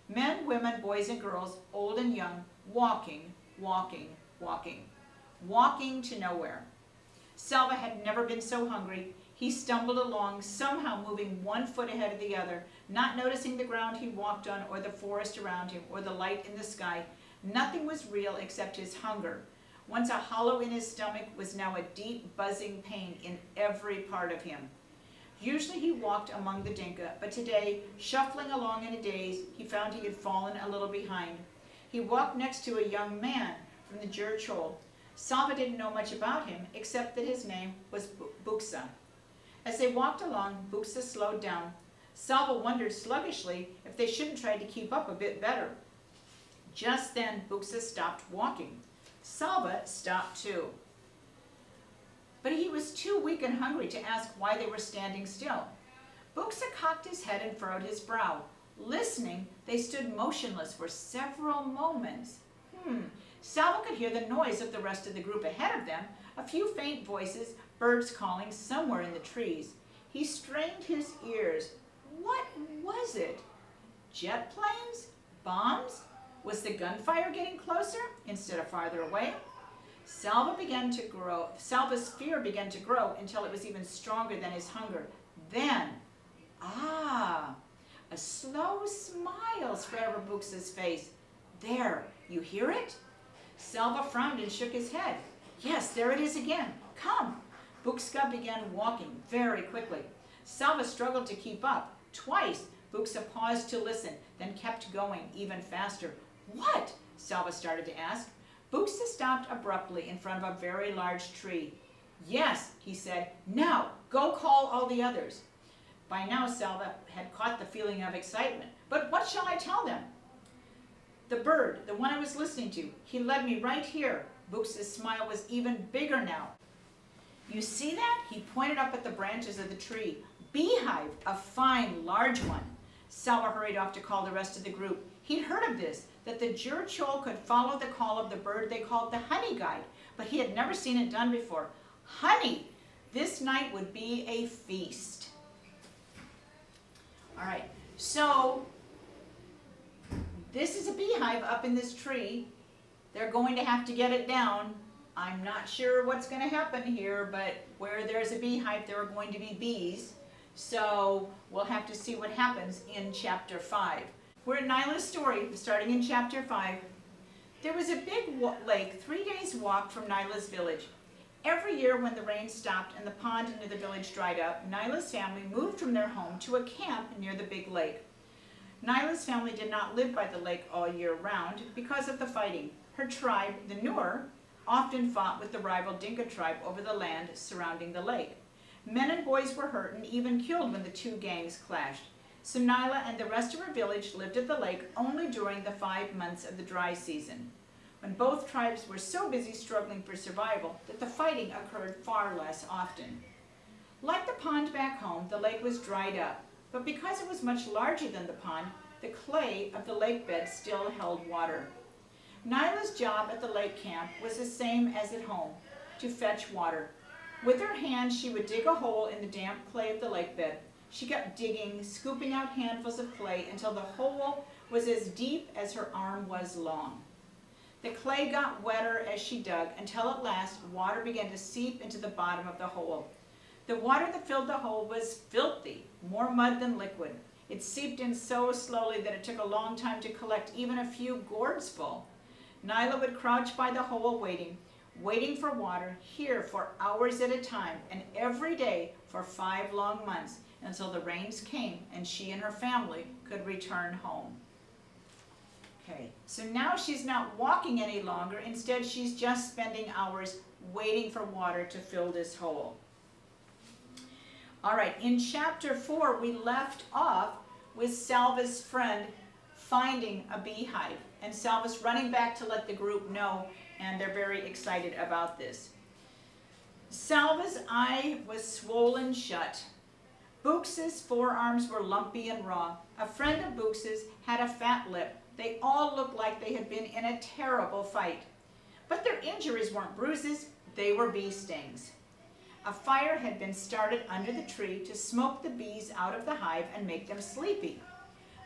Men, women, boys, and girls, old and young, walking, walking, walking. Walking to nowhere. Salva had never been so hungry. He stumbled along, somehow moving one foot ahead of the other, not noticing the ground he walked on or the forest around him or the light in the sky. Nothing was real except his hunger. Once a hollow in his stomach was now a deep, buzzing pain in every part of him. Usually he walked among the Dinka, but today, shuffling along in a daze, he found he had fallen a little behind. He walked next to a young man from the Jurchol. Salva didn't know much about him, except that his name was Buksa. As they walked along, Buksa slowed down. Salva wondered sluggishly if they shouldn't try to keep up a bit better. Just then, Buksa stopped walking. Salva stopped too. But he was too weak and hungry to ask why they were standing still. Buksa cocked his head and furrowed his brow. Listening, they stood motionless for several moments. Salva could hear the noise of the rest of the group ahead of them, a few faint voices, birds calling somewhere in the trees. He strained his ears. What was it? Jet planes? Bombs? Was the gunfire getting closer instead of farther away? Salva's fear began to grow until it was even stronger than his hunger. Then, a slow smile spread over Buksa's face. "There, you hear it?" Salva frowned and shook his head. "Yes, there it is again. Come." Buksa began walking very quickly. Salva struggled to keep up. Twice, Buksa paused to listen, then kept going even faster. "What?" Salva started to ask. Buksa stopped abruptly in front of a very large tree. "Yes," he said. "Now, go call all the others." By now, Salva had caught the feeling of excitement. "But what shall I tell them?" "The bird, the one I was listening to, he led me right here." Buksa's smile was even bigger now. "You see that?" He pointed up at the branches of the tree. Beehive, a fine, large one. Selva hurried off to call the rest of the group. He'd heard of this, that the Jurchol could follow the call of the bird they called the honey guide, but he had never seen it done before. Honey! This night would be a feast. All right, so this is a beehive up in this tree. They're going to have to get it down. I'm not sure what's going to happen here, but where there's a beehive, there are going to be bees. So we'll have to see what happens in chapter 5. We're in Nylas' story, starting in chapter 5. There was a big lake 3 days' walk from Nylas' village. Every year when the rain stopped and the pond near the village dried up, Nylas' family moved from their home to a camp near the big lake. Nylas' family did not live by the lake all year round because of the fighting. Her tribe, the Nur, often fought with the rival Dinka tribe over the land surrounding the lake. Men and boys were hurt and even killed when the two gangs clashed. So Nyla and the rest of her village lived at the lake only during the 5 months of the dry season, when both tribes were so busy struggling for survival that the fighting occurred far less often. Like the pond back home, the lake was dried up, but because it was much larger than the pond, the clay of the lake bed still held water. Nyla's job at the lake camp was the same as at home, to fetch water. With her hands, she would dig a hole in the damp clay of the lake bed. She kept digging, scooping out handfuls of clay until the hole was as deep as her arm was long. The clay got wetter as she dug until at last water began to seep into the bottom of the hole. The water that filled the hole was filthy, more mud than liquid. It seeped in so slowly that it took a long time to collect even a few gourds full. Nyla would crouch by the hole waiting for water, here for hours at a time, and every day for 5 long months, until the rains came and she and her family could return home. Okay, so now she's not walking any longer. Instead, she's just spending hours waiting for water to fill this hole. All right, in chapter 4, we left off with Salva's friend finding a beehive, and Salva's running back to let the group know, and they're very excited about this. Salva's eye was swollen shut. Books's forearms were lumpy and raw. A friend of Books's had a fat lip. They all looked like they had been in a terrible fight. But their injuries weren't bruises, they were bee stings. A fire had been started under the tree to smoke the bees out of the hive and make them sleepy.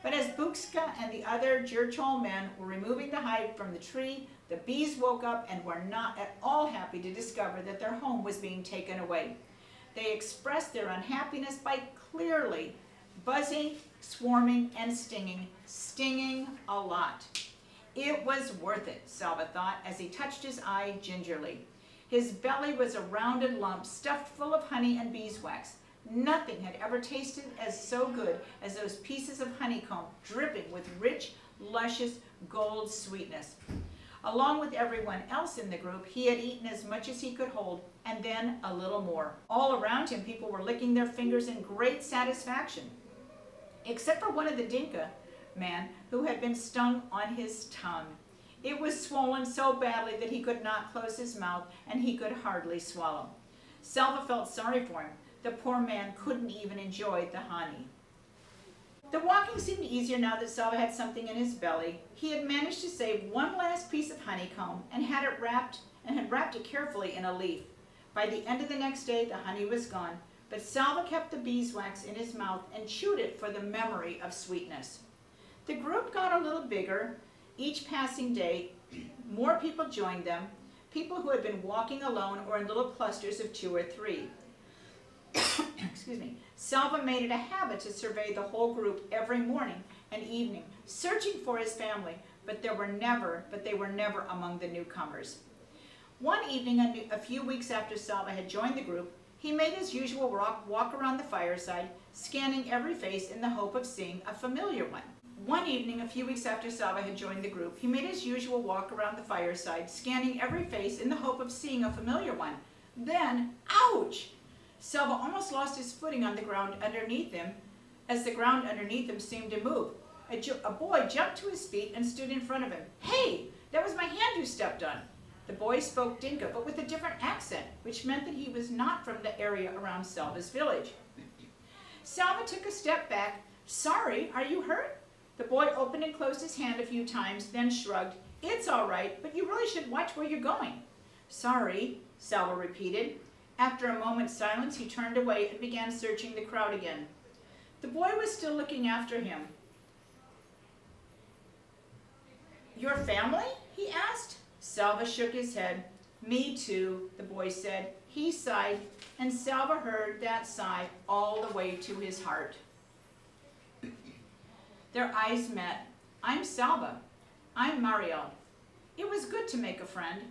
But as Bukska and the other Jurchol men were removing the hive from the tree, the bees woke up and were not at all happy to discover that their home was being taken away. They expressed their unhappiness by clearly buzzing, swarming, and stinging a lot. It was worth it, Salva thought, as he touched his eye gingerly. His belly was a rounded lump stuffed full of honey and beeswax. Nothing had ever tasted as so good as those pieces of honeycomb dripping with rich, luscious gold sweetness. Along with everyone else in the group, he had eaten as much as he could hold, and then a little more. All around him, people were licking their fingers in great satisfaction, except for one of the Dinka men who had been stung on his tongue. It was swollen so badly that he could not close his mouth, and he could hardly swallow. Salva felt sorry for him. The poor man couldn't even enjoy the honey. The walking seemed easier now that Salva had something in his belly. He had managed to save one last piece of honeycomb and had wrapped it carefully in a leaf. By the end of the next day, the honey was gone, but Salva kept the beeswax in his mouth and chewed it for the memory of sweetness. The group got a little bigger. Each passing day, more people joined them, people who had been walking alone or in little clusters of 2 or 3. Excuse me. Salva made it a habit to survey the whole group every morning and evening, searching for his family, but they were never among the newcomers. One evening, a few weeks after Salva had joined the group, he made his usual walk around the fireside, scanning every face in the hope of seeing a familiar one. One evening, a few weeks after Salva had joined the group, he made his usual walk around the fireside, scanning every face in the hope of seeing a familiar one. Then, ouch! Salva almost lost his footing on the ground underneath him, as the ground underneath him seemed to move. A boy jumped to his feet and stood in front of him. "Hey, that was my hand you stepped on." The boy spoke Dinka, but with a different accent, which meant that he was not from the area around Salva's village. Salva took a step back. Sorry, are you hurt? The boy opened and closed his hand a few times, then shrugged. It's all right, but you really should watch where you're going. Sorry, Salva repeated. After a moment's silence, he turned away and began searching the crowd again. The boy was still looking after him. Your family? He asked. Salva shook his head. Me too, the boy said. He sighed, and Salva heard that sigh all the way to his heart. Their eyes met. I'm Salva. I'm Mario. It was good to make a friend.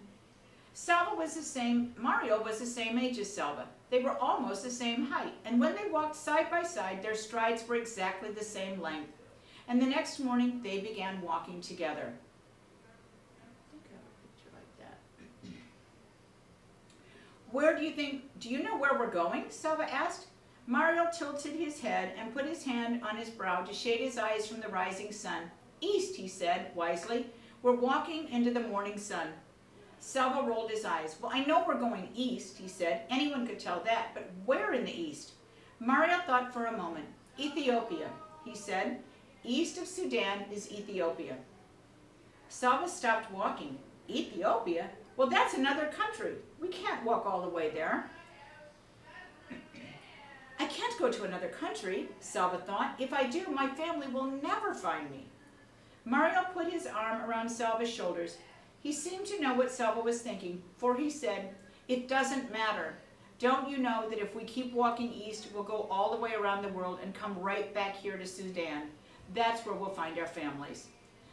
Mario was the same age as Salva. They were almost the same height, and when they walked side by side, their strides were exactly the same length. And the next morning, they began walking together. I think I have a picture like that. Do you know where we're going? Salva asked. Mario tilted his head and put his hand on his brow to shade his eyes from the rising sun. East, he said wisely. We're walking into the morning sun. Salva rolled his eyes. Well, I know we're going east, he said. Anyone could tell that, but where in the east? Mario thought for a moment. Ethiopia, he said. East of Sudan is Ethiopia. Salva stopped walking. Ethiopia? Well, that's another country. We can't walk all the way there. I can't go to another country, Salva thought. If I do, my family will never find me. Mario put his arm around Salva's shoulders. He seemed to know what Salva was thinking, for he said, It doesn't matter. Don't you know that if we keep walking east, we'll go all the way around the world and come right back here to Sudan? That's where we'll find our families.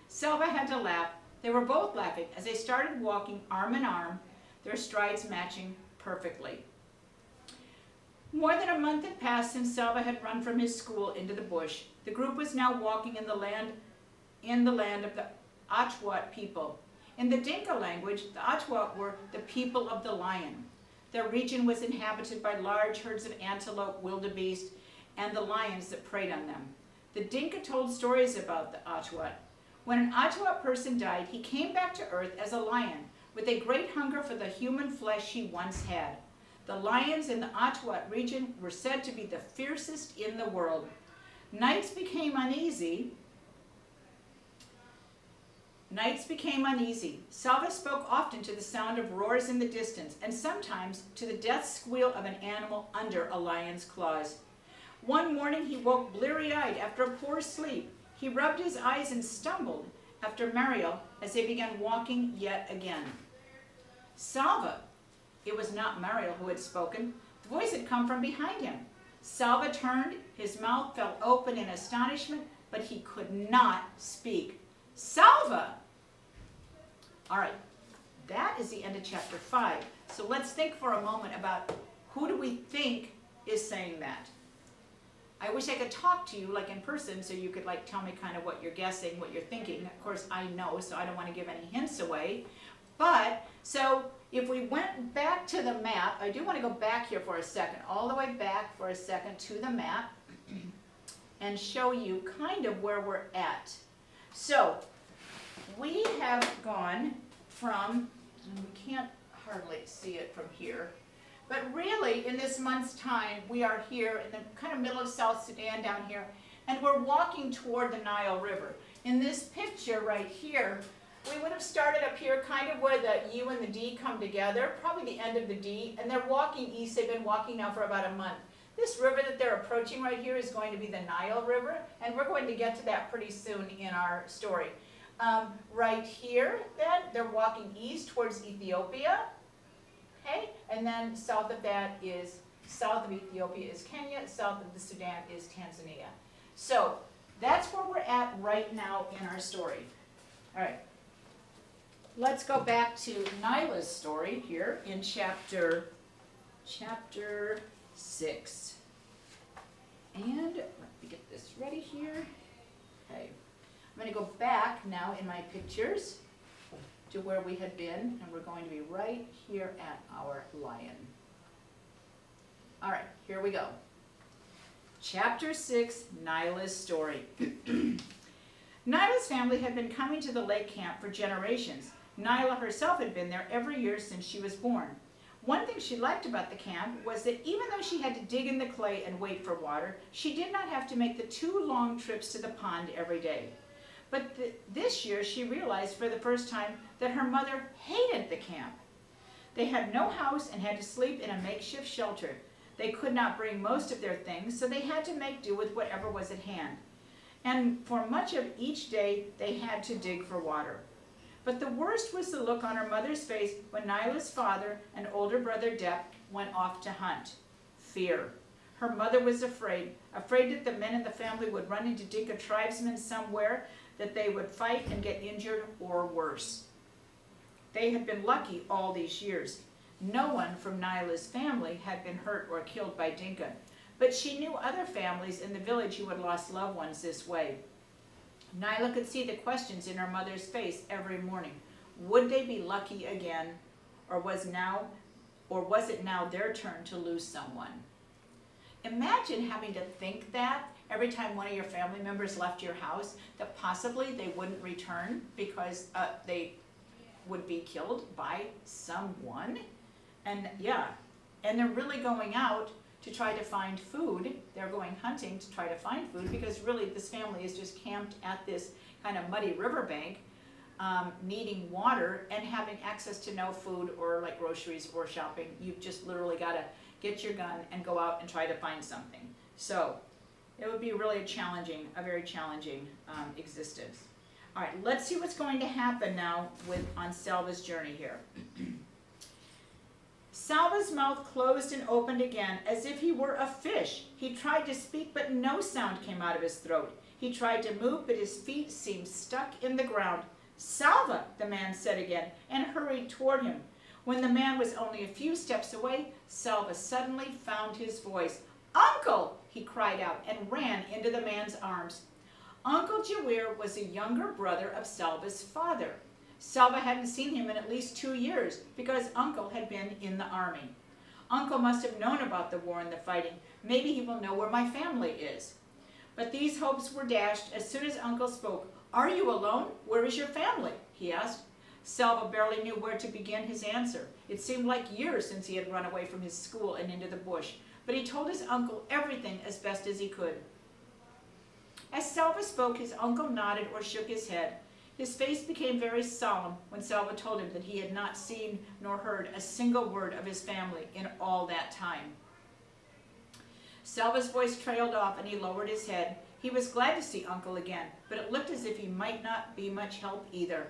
Salva had to laugh. They were both laughing as they started walking arm in arm, their strides matching perfectly. More than a month had passed since Salva had run from his school into the bush. The group was now walking in the land of the Achwat people. In the Dinka language, the Achwat were the people of the lion. Their region was inhabited by large herds of antelope, wildebeest, and the lions that preyed on them. The Dinka told stories about the Achwat. When an Achwat person died, he came back to earth as a lion, with a great hunger for the human flesh he once had. The lions in the Achwat region were said to be the fiercest in the world. Nights became uneasy. Salva spoke often to the sound of roars in the distance, and sometimes to the death squeal of an animal under a lion's claws. One morning he woke bleary-eyed after a poor sleep. He rubbed his eyes and stumbled after Mario as they began walking yet again. Salva! It was not Mario who had spoken. The voice had come from behind him. Salva turned. His mouth fell open in astonishment, but he could not speak. Salva! All right, that is the end of chapter 5. So let's think for a moment about who do we think is saying that. I wish I could talk to you like in person so you could like tell me kind of what you're guessing, what you're thinking. Of course, I know, so I don't want to give any hints away. But, so if we went back to the map, I do want to go back here for a second, all the way back for a second to the map and show you kind of where we're at. So, we have gone from, and we can't hardly see it from here, but really in this month's time, we are here in the kind of middle of South Sudan down here, and we're walking toward the Nile River. In this picture right here, we would have started up here kind of where the U and the D come together, probably the end of the D, and they're walking east. They've been walking now for about a month. This river that they're approaching right here is going to be the Nile River, and we're going to get to that pretty soon in our story. Right here, then, they're walking east towards Ethiopia, okay? And then south of that is, south of Ethiopia is Kenya, south of the Sudan is Tanzania. So, that's where we're at right now in our story. All right. Let's go back to Nyla's story here in chapter 6. And let me get this ready here. Okay. I'm going to go back now in my pictures to where we had been, and we're going to be right here at our lion. All right, here we go. Chapter 6, Nyla's story. Nyla's family had been coming to the lake camp for generations. Nyla herself had been there every year since she was born. One thing she liked about the camp was that even though she had to dig in the clay and wait for water, she did not have to make the 2 long trips to the pond every day. But this year she realized for the first time that her mother hated the camp. They had no house and had to sleep in a makeshift shelter. They could not bring most of their things, so they had to make do with whatever was at hand. And for much of each day, they had to dig for water. But the worst was the look on her mother's face when Nyla's father and older brother Depp went off to hunt. Fear. Her mother was afraid that the men in the family would run into Dinka tribesmen somewhere, that they would fight and get injured or worse. They had been lucky all these years. No one from Nyla's family had been hurt or killed by Dinka, but she knew other families in the village who had lost loved ones this way. Nyla could see the questions in her mother's face every morning. Would they be lucky again, or was it now their turn to lose someone? Imagine having to think that every time one of your family members left your house, that possibly they wouldn't return because they would be killed by someone. And they're really going out to try to find food. They're going hunting to try to find food because really this family is just camped at this kind of muddy riverbank, needing water and having access to no food or like groceries or shopping. You've just literally got to get your gun and go out and try to find something. So it would be really a very challenging existence. All right, let's see what's going to happen now on Salva's journey here. Salva's mouth closed and opened again as if he were a fish. He tried to speak, but no sound came out of his throat. He tried to move, but his feet seemed stuck in the ground. "Salva," the man said again, and hurried toward him. When the man was only a few steps away, Salva suddenly found his voice. "Uncle!" he cried out and ran into the man's arms. Uncle Jawir was a younger brother of Salva's father. Salva hadn't seen him in at least 2 years because Uncle had been in the army. Uncle must have known about the war and the fighting. Maybe he will know where my family is. But these hopes were dashed as soon as Uncle spoke. "Are you alone? Where is your family?" he asked. Salva barely knew where to begin his answer. It seemed like years since he had run away from his school and into the bush. But he told his uncle everything as best as he could. As Salva spoke, his uncle nodded or shook his head. His face became very solemn when Salva told him that he had not seen nor heard a single word of his family in all that time. Salva's voice trailed off and he lowered his head. He was glad to see Uncle again, but it looked as if he might not be much help either.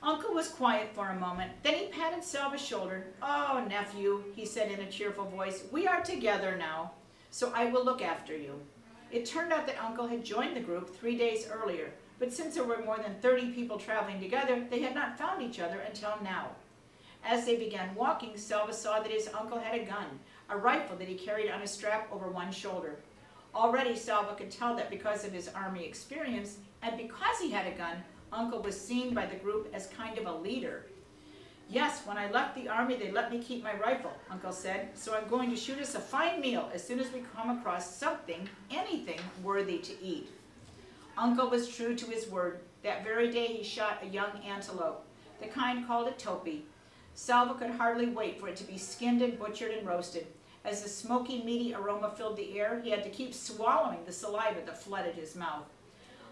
Uncle was quiet for a moment. Then he patted Salva's shoulder. "Oh, nephew," he said in a cheerful voice, "we are together now, so I will look after you." It turned out that Uncle had joined the group 3 days earlier, but since there were more than 30 people traveling together, they had not found each other until now. As they began walking, Salva saw that his uncle had a gun, a rifle that he carried on a strap over one shoulder. Already Salva could tell that because of his army experience, and because he had a gun, Uncle was seen by the group as kind of a leader. "Yes, when I left the army, they let me keep my rifle," Uncle said, "so I'm going to shoot us a fine meal as soon as we come across something, anything worthy to eat." Uncle was true to his word. That very day he shot a young antelope, the kind called a topi. Salva could hardly wait for it to be skinned and butchered and roasted. As the smoky, meaty aroma filled the air, he had to keep swallowing the saliva that flooded his mouth.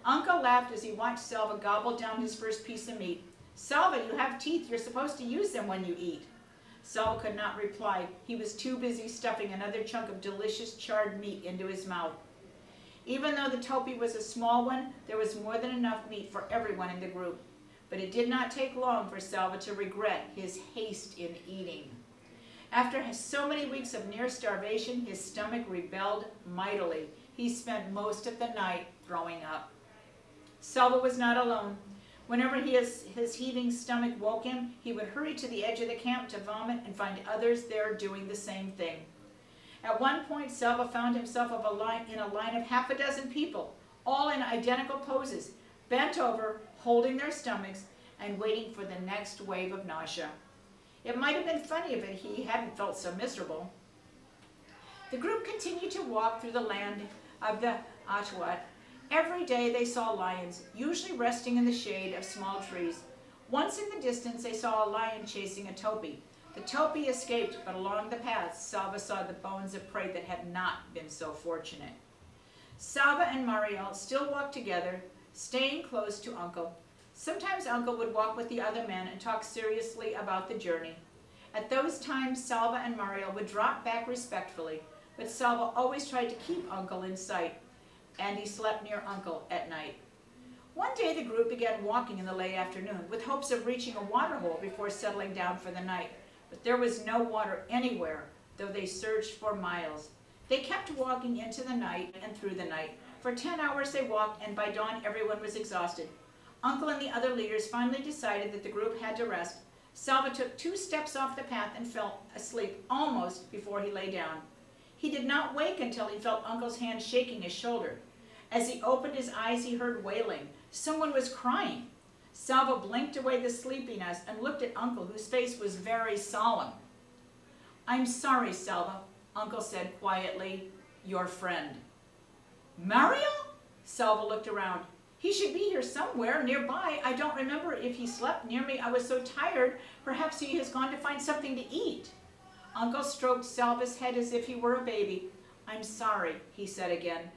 Uncle laughed as he watched Salva gobble down his first piece of meat. "Salva, you have teeth. You're supposed to use them when you eat." Salva could not reply. He was too busy stuffing another chunk of delicious charred meat into his mouth. Even though the topi was a small one, there was more than enough meat for everyone in the group. But it did not take long for Salva to regret his haste in eating. After so many weeks of near starvation, his stomach rebelled mightily. He spent most of the night throwing up. Salva was not alone. Whenever his heaving stomach woke him, he would hurry to the edge of the camp to vomit and find others there doing the same thing. At one point, Salva found himself in a line of half a dozen people, all in identical poses, bent over, holding their stomachs, and waiting for the next wave of nausea. It might have been funny if he hadn't felt so miserable. The group continued to walk through the land of the Atwat. Every day they saw lions, usually resting in the shade of small trees. Once in the distance they saw a lion chasing a topi. The Topi escaped, but along the path, Salva saw the bones of prey that had not been so fortunate. Salva and Mariel still walked together, staying close to Uncle. Sometimes Uncle would walk with the other men and talk seriously about the journey. At those times, Salva and Mariel would drop back respectfully, but Salva always tried to keep Uncle in sight, and he slept near Uncle at night. One day the group began walking in the late afternoon with hopes of reaching a waterhole before settling down for the night. But there was no water anywhere, though they searched for miles. They kept walking into the night and through the night. For 10 hours they walked, and by dawn everyone was exhausted. Uncle and the other leaders finally decided that the group had to rest. Salva took 2 steps off the path and fell asleep almost before he lay down. He did not wake until he felt Uncle's hand shaking his shoulder. As he opened his eyes, he heard wailing. Someone was crying. Salva blinked away the sleepiness and looked at Uncle, whose face was very solemn. "I'm sorry, Salva," Uncle said quietly. "Your friend." "Mariel?" Salva looked around. "He should be here somewhere nearby. I don't remember if he slept near me. I was so tired. Perhaps he has gone to find something to eat." Uncle stroked Salva's head as if he were a baby. "I'm sorry," he said again.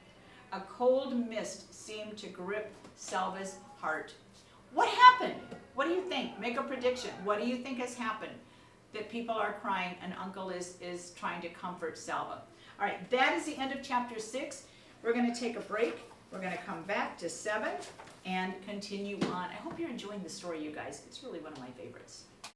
A cold mist seemed to grip Salva's heart. What happened? What do you think? Make a prediction. What do you think has happened? That people are crying and Uncle is trying to comfort Salva. All right, that is the end of chapter 6. We're going to take a break. We're going to come back to 7 and continue on. I hope you're enjoying the story, you guys. It's really one of my favorites.